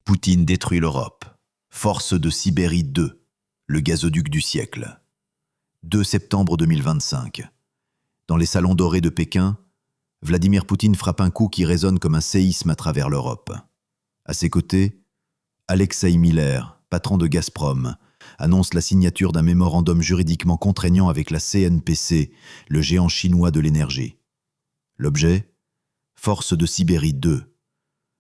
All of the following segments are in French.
Poutine détruit l'Europe. Force de Sibérie 2, le gazoduc du siècle. 2 septembre 2025. Dans les salons dorés de Pékin, Vladimir Poutine frappe un coup qui résonne comme un séisme à travers l'Europe. À ses côtés, Alexei Miller, patron de Gazprom, annonce la signature d'un mémorandum juridiquement contraignant avec la CNPC, le géant chinois de l'énergie. L'objet ? Force de Sibérie 2,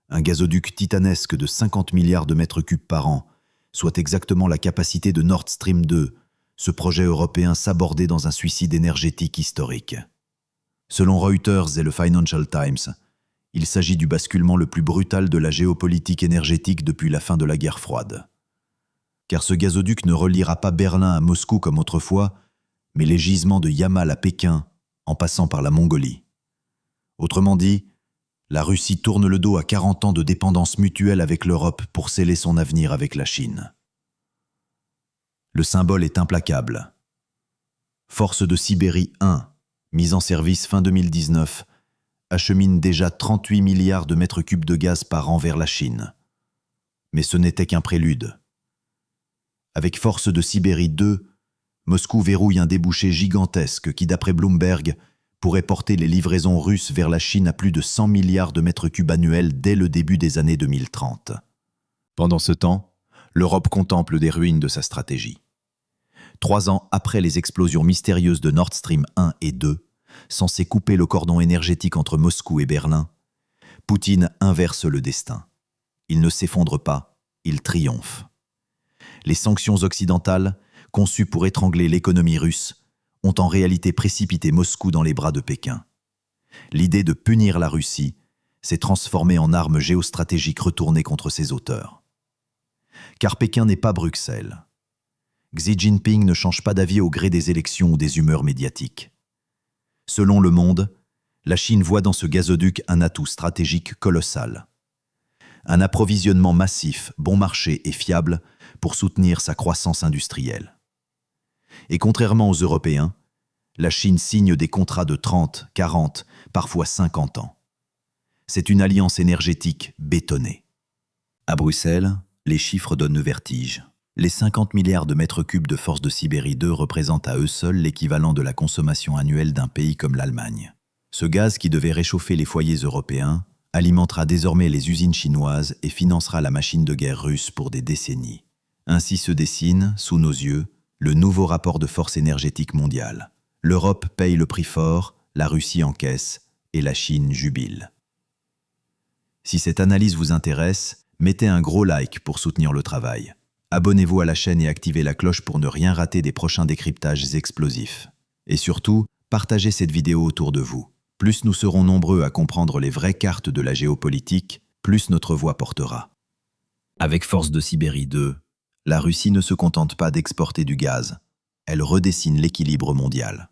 un gazoduc titanesque de 50 milliards de mètres cubes par an, soit exactement la capacité de Nord Stream 2, ce projet européen sabordé dans un suicide énergétique historique. Selon Reuters et le Financial Times, il s'agit du basculement le plus brutal de la géopolitique énergétique depuis la fin de la guerre froide. Car ce gazoduc ne reliera pas Berlin à Moscou comme autrefois, mais les gisements de Yamal à Pékin, en passant par la Mongolie. Autrement dit, la Russie tourne le dos à 40 ans de dépendance mutuelle avec l'Europe pour sceller son avenir avec la Chine. Le symbole est implacable. Force de Sibérie 1, mise en service fin 2019, achemine déjà 38 milliards de mètres cubes de gaz par an vers la Chine. Mais ce n'était qu'un prélude. Avec Force de Sibérie 2, Moscou verrouille un débouché gigantesque qui, d'après Bloomberg, pourrait porter les livraisons russes vers la Chine à plus de 100 milliards de mètres cubes annuels dès le début des années 2030. Pendant ce temps, l'Europe contemple des ruines de sa stratégie. 3 ans après les explosions mystérieuses de Nord Stream 1 et 2, censées couper le cordon énergétique entre Moscou et Berlin, Poutine inverse le destin. Il ne s'effondre pas, il triomphe. Les sanctions occidentales, conçues pour étrangler l'économie russe, ont en réalité précipité Moscou dans les bras de Pékin. L'idée de punir la Russie s'est transformée en arme géostratégique retournée contre ses auteurs. Car Pékin n'est pas Bruxelles. Xi Jinping ne change pas d'avis au gré des élections ou des humeurs médiatiques. Selon Le Monde, la Chine voit dans ce gazoduc un atout stratégique colossal. Un approvisionnement massif, bon marché et fiable pour soutenir sa croissance industrielle. Et contrairement aux Européens, la Chine signe des contrats de 30, 40, parfois 50 ans. C'est une alliance énergétique bétonnée. À Bruxelles, les chiffres donnent le vertige. Les 50 milliards de mètres cubes de Force de Sibérie 2 représentent à eux seuls l'équivalent de la consommation annuelle d'un pays comme l'Allemagne. Ce gaz qui devait réchauffer les foyers européens alimentera désormais les usines chinoises et financera la machine de guerre russe pour des décennies. Ainsi se dessine, sous nos yeux, le nouveau rapport de force énergétique mondiale. L'Europe paye le prix fort, la Russie encaisse et la Chine jubile. Si cette analyse vous intéresse, mettez un gros like pour soutenir le travail. Abonnez-vous à la chaîne et activez la cloche pour ne rien rater des prochains décryptages explosifs. Et surtout, partagez cette vidéo autour de vous. Plus nous serons nombreux à comprendre les vraies cartes de la géopolitique, plus notre voix portera. Avec Force de Sibérie 2, la Russie ne se contente pas d'exporter du gaz, elle redessine l'équilibre mondial.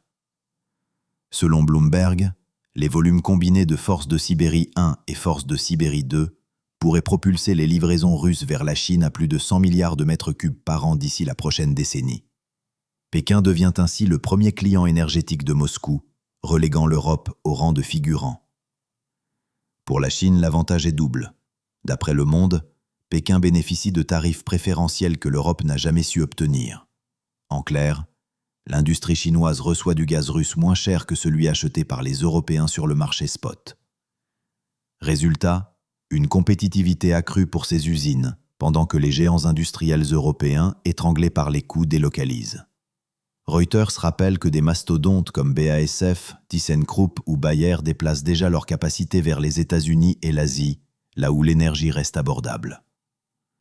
Selon Bloomberg, les volumes combinés de Force de Sibérie 1 et Force de Sibérie 2 pourraient propulser les livraisons russes vers la Chine à plus de 100 milliards de mètres cubes par an d'ici la prochaine décennie. Pékin devient ainsi le premier client énergétique de Moscou, reléguant l'Europe au rang de figurant. Pour la Chine, l'avantage est double. D'après Le Monde, Pékin bénéficie de tarifs préférentiels que l'Europe n'a jamais su obtenir. En clair, l'industrie chinoise reçoit du gaz russe moins cher que celui acheté par les Européens sur le marché spot. Résultat, une compétitivité accrue pour ces usines, pendant que les géants industriels européens, étranglés par les coûts, délocalisent. Reuters rappelle que des mastodontes comme BASF, ThyssenKrupp ou Bayer déplacent déjà leurs capacités vers les États-Unis et l'Asie, là où l'énergie reste abordable.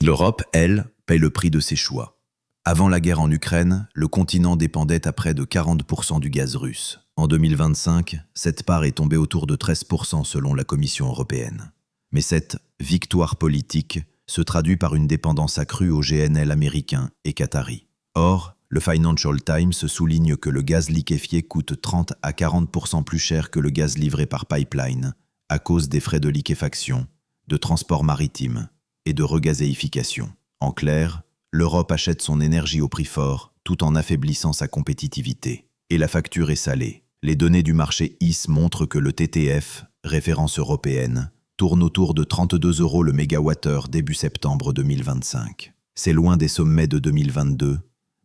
L'Europe, elle, paye le prix de ses choix. Avant la guerre en Ukraine, le continent dépendait à près de 40% du gaz russe. En 2025, cette part est tombée autour de 13% selon la Commission européenne. Mais cette victoire politique se traduit par une dépendance accrue au GNL américain et qatari. Or, le Financial Times souligne que le gaz liquéfié coûte 30 à 40% plus cher que le gaz livré par pipeline à cause des frais de liquéfaction, de transport maritime et de regazéification. En clair, l'Europe achète son énergie au prix fort tout en affaiblissant sa compétitivité. Et la facture est salée. Les données du marché ICE montrent que le TTF, référence européenne, tourne autour de 32 € le mégawattheure début septembre 2025. C'est loin des sommets de 2022,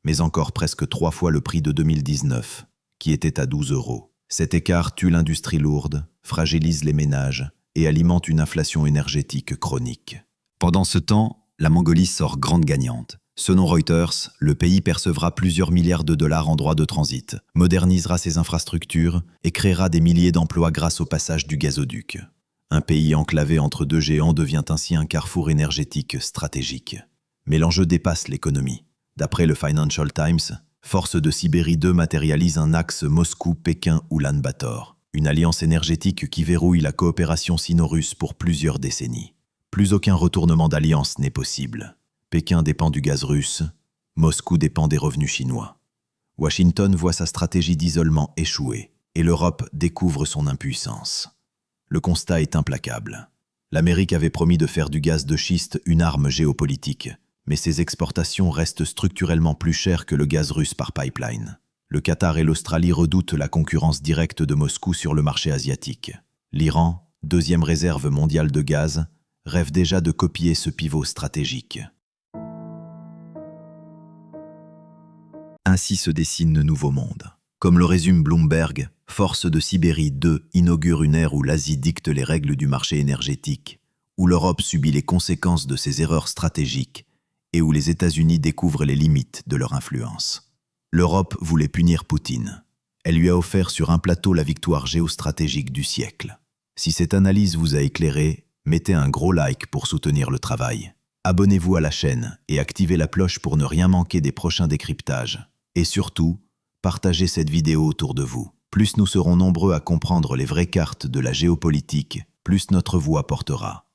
mais encore presque 3 fois le prix de 2019, qui était à 12 €. Cet écart tue l'industrie lourde, fragilise les ménages et alimente une inflation énergétique chronique. Pendant ce temps, la Mongolie sort grande gagnante. Selon Reuters, le pays percevra plusieurs milliards de dollars en droits de transit, modernisera ses infrastructures et créera des milliers d'emplois grâce au passage du gazoduc. Un pays enclavé entre deux géants devient ainsi un carrefour énergétique stratégique. Mais l'enjeu dépasse l'économie. D'après le Financial Times, Force de Sibérie 2 matérialise un axe Moscou-Pékin-Oulan-Bator, une alliance énergétique qui verrouille la coopération sino-russe pour plusieurs décennies. Plus aucun retournement d'alliance n'est possible. Pékin dépend du gaz russe, Moscou dépend des revenus chinois. Washington voit sa stratégie d'isolement échouer, et l'Europe découvre son impuissance. Le constat est implacable. L'Amérique avait promis de faire du gaz de schiste une arme géopolitique, mais ses exportations restent structurellement plus chères que le gaz russe par pipeline. Le Qatar et l'Australie redoutent la concurrence directe de Moscou sur le marché asiatique. L'Iran, deuxième réserve mondiale de gaz, rêve déjà de copier ce pivot stratégique. Ainsi se dessine le nouveau monde. Comme le résume Bloomberg, Force de Sibérie 2 inaugure une ère où l'Asie dicte les règles du marché énergétique, où l'Europe subit les conséquences de ses erreurs stratégiques et où les États-Unis découvrent les limites de leur influence. L'Europe voulait punir Poutine. Elle lui a offert sur un plateau la victoire géostratégique du siècle. Si cette analyse vous a éclairé, mettez un gros like pour soutenir le travail. Abonnez-vous à la chaîne et activez la cloche pour ne rien manquer des prochains décryptages. Et surtout, partagez cette vidéo autour de vous. Plus nous serons nombreux à comprendre les vraies cartes de la géopolitique, plus notre voix portera.